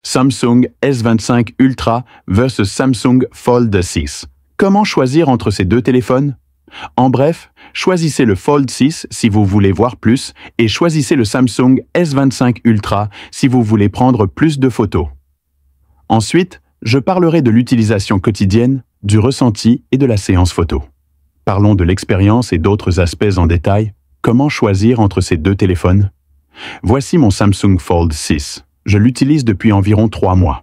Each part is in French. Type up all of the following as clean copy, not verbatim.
Samsung S25 Ultra versus Samsung Fold 6. Comment choisir entre ces deux téléphones? En bref, choisissez le Fold 6 si vous voulez voir plus et choisissez le Samsung S25 Ultra si vous voulez prendre plus de photos. Ensuite, je parlerai de l'utilisation quotidienne, du ressenti et de la séance photo. Parlons de l'expérience et d'autres aspects en détail. Comment choisir entre ces deux téléphones? Voici mon Samsung Fold 6. Je l'utilise depuis environ 3 mois.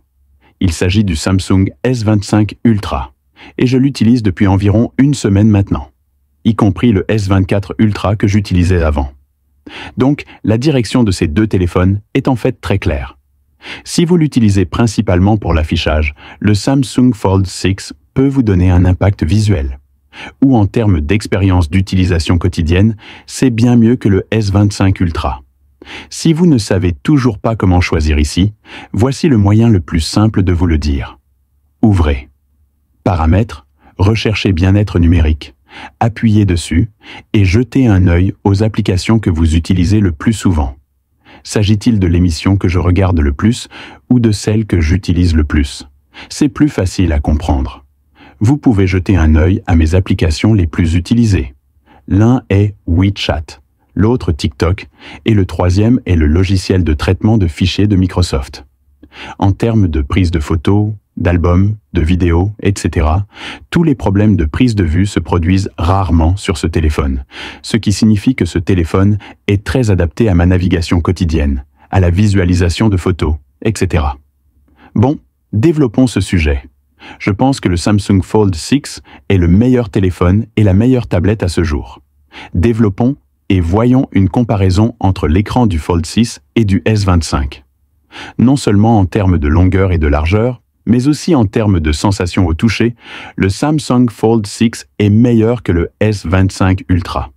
Il s'agit du Samsung S25 Ultra. Et je l'utilise depuis environ 1 semaine maintenant, y compris le S24 Ultra que j'utilisais avant. Donc, la direction de ces deux téléphones est en fait très claire. Si vous l'utilisez principalement pour l'affichage, le Samsung Fold 6 peut vous donner un impact visuel. Ou en termes d'expérience d'utilisation quotidienne, c'est bien mieux que le S25 Ultra. Si vous ne savez toujours pas comment choisir ici, voici le moyen le plus simple de vous le dire. Ouvrez. Paramètres, recherchez bien-être numérique, appuyez dessus et jetez un œil aux applications que vous utilisez le plus souvent. S'agit-il de l'émission que je regarde le plus ou de celle que j'utilise le plus? C'est plus facile à comprendre. Vous pouvez jeter un œil à mes applications les plus utilisées. L'un est WeChat, l'autre TikTok et le troisième est le logiciel de traitement de fichiers de Microsoft. En termes de prise de photos, d'albums, de vidéos, etc., tous les problèmes de prise de vue se produisent rarement sur ce téléphone, ce qui signifie que ce téléphone est très adapté à ma navigation quotidienne, à la visualisation de photos, etc. Bon, développons ce sujet. Je pense que le Samsung Fold 6 est le meilleur téléphone et la meilleure tablette à ce jour. Développons et voyons une comparaison entre l'écran du Fold 6 et du S25. Non seulement en termes de longueur et de largeur, mais aussi en termes de sensation au toucher, le Samsung Fold 6 est meilleur que le S25 Ultra.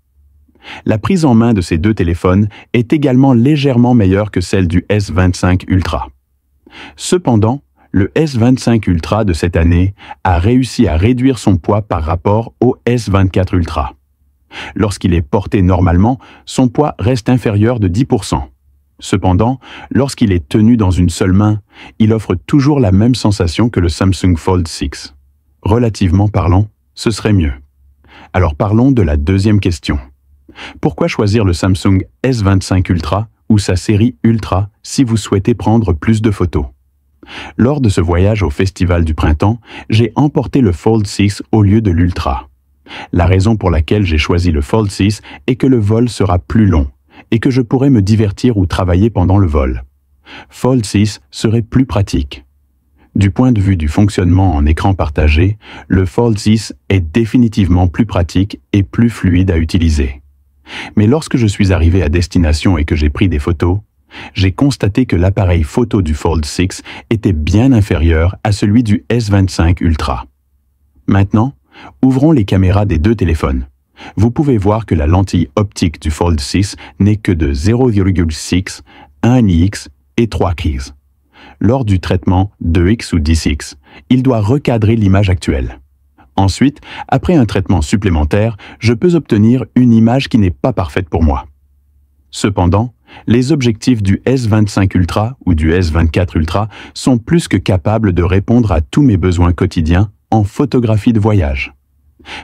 La prise en main de ces deux téléphones est également légèrement meilleure que celle du S25 Ultra. Cependant, le S25 Ultra de cette année a réussi à réduire son poids par rapport au S24 Ultra. Lorsqu'il est porté normalement, son poids reste inférieur de 10%. Cependant, lorsqu'il est tenu dans une seule main, il offre toujours la même sensation que le Samsung Fold 6. Relativement parlant, ce serait mieux. Alors parlons de la deuxième question. Pourquoi choisir le Samsung S25 Ultra ou sa série Ultra si vous souhaitez prendre plus de photos? Lors de ce voyage au Festival du Printemps, j'ai emporté le Fold 6 au lieu de l'Ultra. La raison pour laquelle j'ai choisi le Fold 6 est que le vol sera plus long et que je pourrais me divertir ou travailler pendant le vol. Fold 6 serait plus pratique. Du point de vue du fonctionnement en écran partagé, le Fold 6 est définitivement plus pratique et plus fluide à utiliser. Mais lorsque je suis arrivé à destination et que j'ai pris des photos, j'ai constaté que l'appareil photo du Fold 6 était bien inférieur à celui du S25 Ultra. Maintenant, ouvrons les caméras des deux téléphones. Vous pouvez voir que la lentille optique du Fold 6 n'est que de 0,6, 1x et 3x. Lors du traitement 2x ou 10x, il doit recadrer l'image actuelle. Ensuite, après un traitement supplémentaire, je peux obtenir une image qui n'est pas parfaite pour moi. Cependant, les objectifs du S25 Ultra ou du S24 Ultra sont plus que capables de répondre à tous mes besoins quotidiens en photographie de voyage.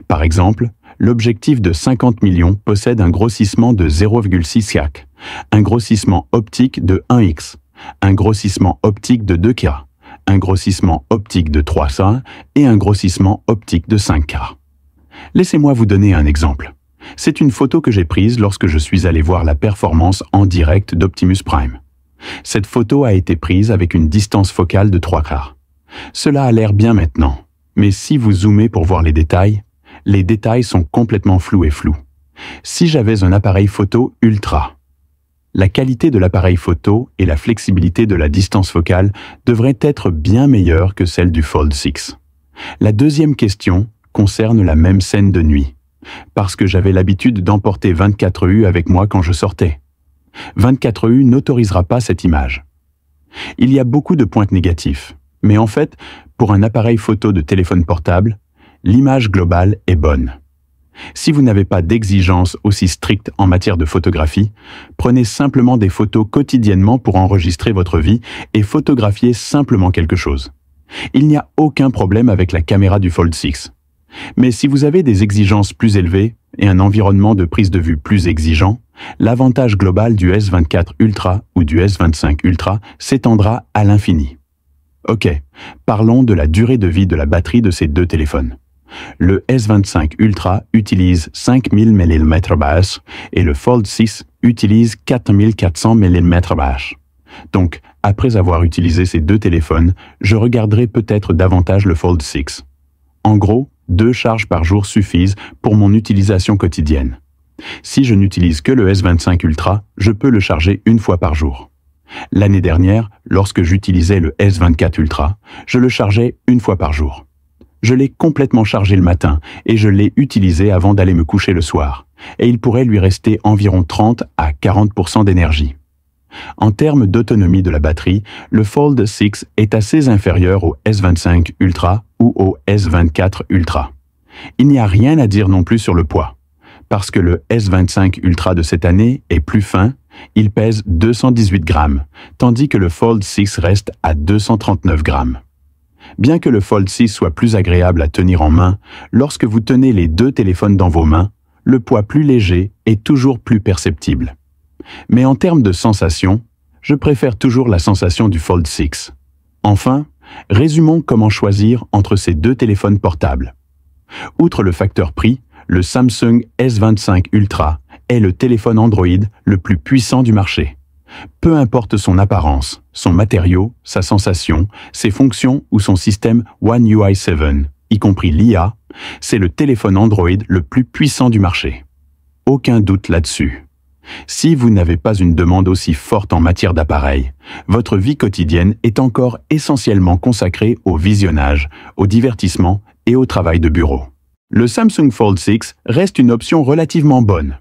Par exemple, l'objectif de 50 millions possède un grossissement de 0,6x, un grossissement optique de 1x, un grossissement optique de 2K, un grossissement optique de 3K et un grossissement optique de 5K. Laissez-moi vous donner un exemple. C'est une photo que j'ai prise lorsque je suis allé voir la performance en direct d'Optimus Prime. Cette photo a été prise avec une distance focale de 3K. Cela a l'air bien maintenant, mais si vous zoomez pour voir les détails sont complètement flous et flous. Si j'avais un appareil photo ultra, la qualité de l'appareil photo et la flexibilité de la distance focale devraient être bien meilleures que celle du Fold 6. La deuxième question concerne la même scène de nuit, parce que j'avais l'habitude d'emporter 24U avec moi quand je sortais. 24U n'autorisera pas cette image. Il y a beaucoup de points négatifs, mais en fait, pour un appareil photo de téléphone portable, l'image globale est bonne. Si vous n'avez pas d'exigences aussi strictes en matière de photographie, prenez simplement des photos quotidiennement pour enregistrer votre vie et photographier simplement quelque chose. Il n'y a aucun problème avec la caméra du Fold 6. Mais si vous avez des exigences plus élevées et un environnement de prise de vue plus exigeant, l'avantage global du S24 Ultra ou du S25 Ultra s'étendra à l'infini. Ok, parlons de la durée de vie de la batterie de ces deux téléphones. Le S25 Ultra utilise 5000 mAh et le Fold 6 utilise 4400 mAh. Donc, après avoir utilisé ces deux téléphones, je regarderai peut-être davantage le Fold 6. En gros, 2 charges par jour suffisent pour mon utilisation quotidienne. Si je n'utilise que le S25 Ultra, je peux le charger une fois par jour. L'année dernière, lorsque j'utilisais le S24 Ultra, je le chargeais une fois par jour. Je l'ai complètement chargé le matin et je l'ai utilisé avant d'aller me coucher le soir, et il pourrait lui rester environ 30 à 40% d'énergie. En termes d'autonomie de la batterie, le Fold 6 est assez inférieur au S25 Ultra ou au S24 Ultra. Il n'y a rien à dire non plus sur le poids. Parce que le S25 Ultra de cette année est plus fin, il pèse 218 grammes, tandis que le Fold 6 reste à 239 grammes. Bien que le Fold 6 soit plus agréable à tenir en main, lorsque vous tenez les deux téléphones dans vos mains, le poids plus léger est toujours plus perceptible. Mais en termes de sensation, je préfère toujours la sensation du Fold 6. Enfin, résumons comment choisir entre ces deux téléphones portables. Outre le facteur prix, le Samsung S25 Ultra est le téléphone Android le plus puissant du marché. Peu importe son apparence, son matériau, sa sensation, ses fonctions ou son système One UI 7, y compris l'IA, c'est le téléphone Android le plus puissant du marché. Aucun doute là-dessus. Si vous n'avez pas une demande aussi forte en matière d'appareil, votre vie quotidienne est encore essentiellement consacrée au visionnage, au divertissement et au travail de bureau. Le Samsung Fold 6 reste une option relativement bonne.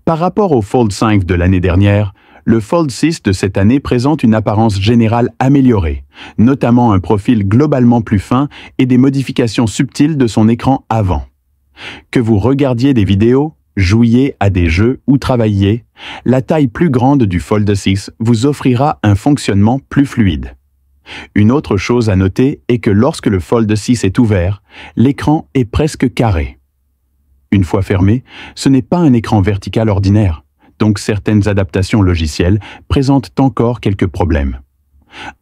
Par rapport au Fold 5 de l'année dernière, le Fold 6 de cette année présente une apparence générale améliorée, notamment un profil globalement plus fin et des modifications subtiles de son écran avant. Que vous regardiez des vidéos, jouiez à des jeux ou travailliez, la taille plus grande du Fold 6 vous offrira un fonctionnement plus fluide. Une autre chose à noter est que lorsque le Fold 6 est ouvert, l'écran est presque carré. Une fois fermé, ce n'est pas un écran vertical ordinaire, donc certaines adaptations logicielles présentent encore quelques problèmes.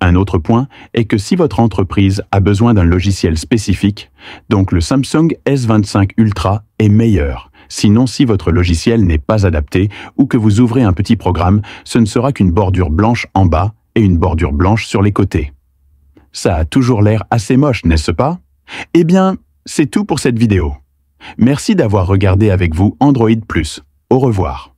Un autre point est que si votre entreprise a besoin d'un logiciel spécifique, donc le Samsung S25 Ultra est meilleur. Sinon, si votre logiciel n'est pas adapté ou que vous ouvrez un petit programme, ce ne sera qu'une bordure blanche en bas et une bordure blanche sur les côtés. Ça a toujours l'air assez moche, n'est-ce pas? Eh bien, c'est tout pour cette vidéo. Merci d'avoir regardé avec vous Android Plus. Au revoir.